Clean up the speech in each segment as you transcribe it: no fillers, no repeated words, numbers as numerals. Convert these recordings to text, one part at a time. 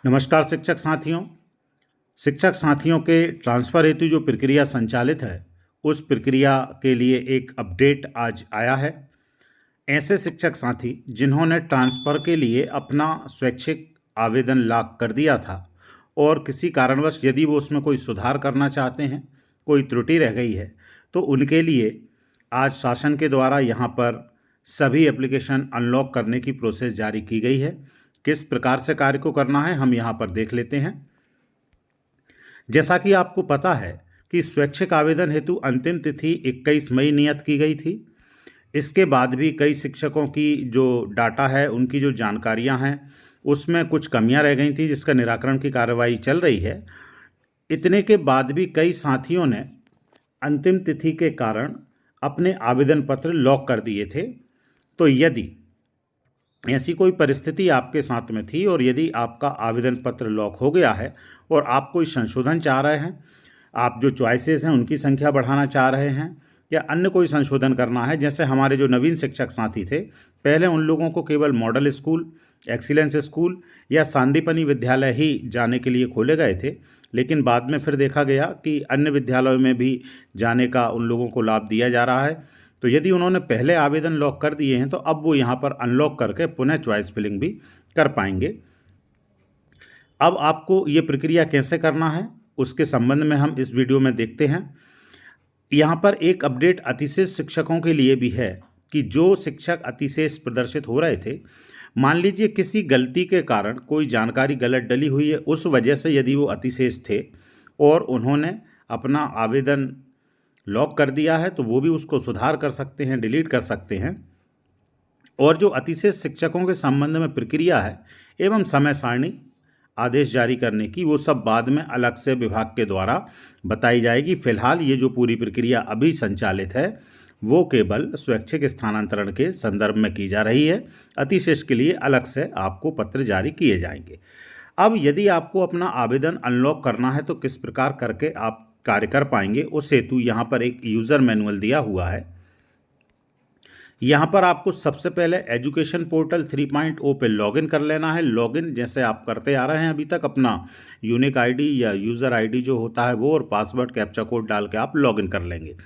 नमस्कार शिक्षक साथियों के ट्रांसफ़र हेतु जो प्रक्रिया संचालित है उस प्रक्रिया के लिए एक अपडेट आज आया है। ऐसे शिक्षक साथी जिन्होंने ट्रांसफ़र के लिए अपना स्वैच्छिक आवेदन लॉक कर दिया था और किसी कारणवश यदि वो उसमें कोई सुधार करना चाहते हैं, कोई त्रुटि रह गई है, तो उनके लिए आज शासन के द्वारा यहाँ पर सभी एप्लीकेशन अनलॉक करने की प्रोसेस जारी की गई है। किस प्रकार से कार्य को करना है हम यहाँ पर देख लेते हैं। जैसा कि आपको पता है कि स्वैच्छिक आवेदन हेतु अंतिम तिथि 21 मई नियत की गई थी। इसके बाद भी कई शिक्षकों की जो डाटा है, उनकी जो जानकारियां हैं, उसमें कुछ कमियां रह गई थी, जिसका निराकरण की कार्रवाई चल रही है। इतने के बाद भी कई साथियों ने अंतिम तिथि के कारण अपने आवेदन पत्र लॉक कर दिए थे। तो यदि ऐसी कोई परिस्थिति आपके साथ में थी और यदि आपका आवेदन पत्र लॉक हो गया है और आप कोई संशोधन चाह रहे हैं, आप जो चॉइसेस हैं उनकी संख्या बढ़ाना चाह रहे हैं या अन्य कोई संशोधन करना है, जैसे हमारे जो नवीन शिक्षक साथी थे, पहले उन लोगों को केवल मॉडल स्कूल, एक्सीलेंस स्कूल या सांदीपनि विद्यालय ही जाने के लिए खोले गए थे, लेकिन बाद में फिर देखा गया कि अन्य विद्यालयों में भी जाने का उन लोगों को लाभ दिया जा रहा है। तो यदि उन्होंने पहले आवेदन लॉक कर दिए हैं तो अब वो यहाँ पर अनलॉक करके पुनः चॉइस फिलिंग भी कर पाएंगे। अब आपको ये प्रक्रिया कैसे करना है उसके संबंध में हम इस वीडियो में देखते हैं। यहाँ पर एक अपडेट अतिशेष शिक्षकों के लिए भी है कि जो शिक्षक अतिशेष प्रदर्शित हो रहे थे, मान लीजिए किसी गलती के कारण कोई जानकारी गलत डली हुई है, उस वजह से यदि वो अतिशेष थे और उन्होंने अपना आवेदन लॉक कर दिया है, तो वो भी उसको सुधार कर सकते हैं, डिलीट कर सकते हैं। और जो अतिशेष शिक्षकों के संबंध में प्रक्रिया है एवं समय सारणी आदेश जारी करने की, वो सब बाद में अलग से विभाग के द्वारा बताई जाएगी। फिलहाल ये जो पूरी प्रक्रिया अभी संचालित है वो केवल स्वैच्छिक स्थानांतरण के संदर्भ में की जा रही है। अतिशेष के लिए अलग से आपको पत्र जारी किए जाएंगे। अब यदि आपको अपना आवेदन अनलॉक करना है तो किस प्रकार करके आप कार्य कर पाएंगे, उस हेतु यहाँ पर एक यूज़र मैनुअल दिया हुआ है। यहाँ पर आपको सबसे पहले एजुकेशन पोर्टल 3.0 पे लॉगिन कर लेना है। लॉगिन जैसे आप करते आ रहे हैं अभी तक, अपना यूनिक आईडी या यूज़र आईडी जो होता है वो और पासवर्ड कैप्चा कोड डाल के आप लॉगिन कर लेंगे।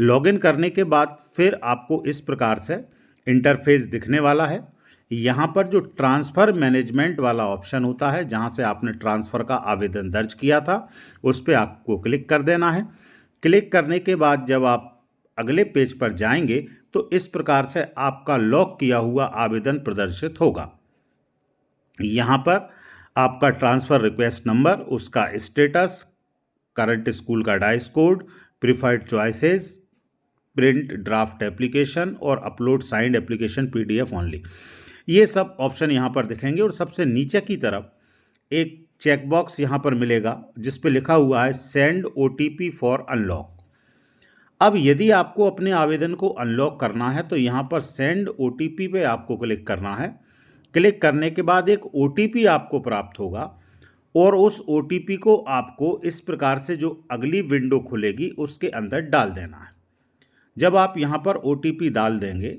लॉगिन करने के बाद फिर आपको इस प्रकार से इंटरफेस दिखने वाला है। यहाँ पर जो ट्रांसफ़र मैनेजमेंट वाला ऑप्शन होता है, जहाँ से आपने ट्रांसफ़र का आवेदन दर्ज किया था, उस पर आपको क्लिक कर देना है। क्लिक करने के बाद जब आप अगले पेज पर जाएंगे तो इस प्रकार से आपका लॉक किया हुआ आवेदन प्रदर्शित होगा। यहाँ पर आपका ट्रांसफ़र रिक्वेस्ट नंबर, उसका स्टेटस, करंट स्कूल का DISE code, preferred choices, print draft application और upload signed application PDF only, ये सब ऑप्शन यहाँ पर दिखेंगे। और सबसे नीचे की तरफ एक चेकबॉक्स यहाँ पर मिलेगा जिस पे लिखा हुआ है सेंड OTP फॉर अनलॉक। अब यदि आपको अपने आवेदन को अनलॉक करना है तो यहाँ पर सेंड OTP पे आपको क्लिक करना है। क्लिक करने के बाद एक OTP आपको प्राप्त होगा और उस OTP को आपको इस प्रकार से जो अगली विंडो खुलेगी उसके अंदर डाल देना है। जब आप यहाँ पर OTP डाल देंगे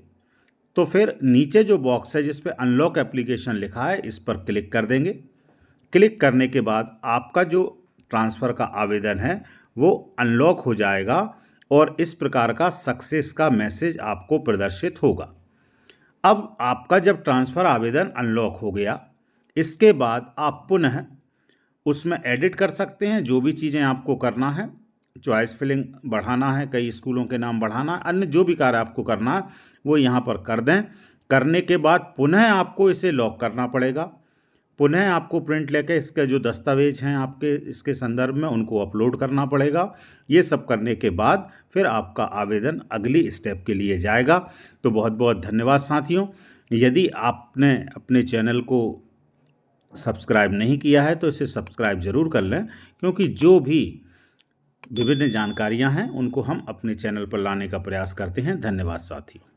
तो फिर नीचे जो बॉक्स है जिस पे अनलॉक एप्लीकेशन लिखा है, इस पर क्लिक कर देंगे। क्लिक करने के बाद आपका जो ट्रांसफ़र का आवेदन है वो अनलॉक हो जाएगा और इस प्रकार का सक्सेस का मैसेज आपको प्रदर्शित होगा। अब आपका जब ट्रांसफ़र आवेदन अनलॉक हो गया, इसके बाद आप पुनः उसमें एडिट कर सकते हैं जो भी चीज़ें आपको करना है। चॉइस फिलिंग बढ़ाना है, कई स्कूलों के नाम बढ़ाना है, अन्य जो भी कार्य आपको करना है वो यहाँ पर कर दें। करने के बाद पुनः आपको इसे लॉक करना पड़ेगा। पुनः आपको प्रिंट लेके इसके जो दस्तावेज हैं आपके इसके संदर्भ में, उनको अपलोड करना पड़ेगा। ये सब करने के बाद फिर आपका आवेदन अगली स्टेप के लिए जाएगा। तो बहुत बहुत धन्यवाद साथियों। यदि आपने अपने चैनल को सब्सक्राइब नहीं किया है तो इसे सब्सक्राइब ज़रूर कर लें, क्योंकि जो भी विभिन्न जानकारियां हैं उनको हम अपने चैनल पर लाने का प्रयास करते हैं। धन्यवाद साथियों।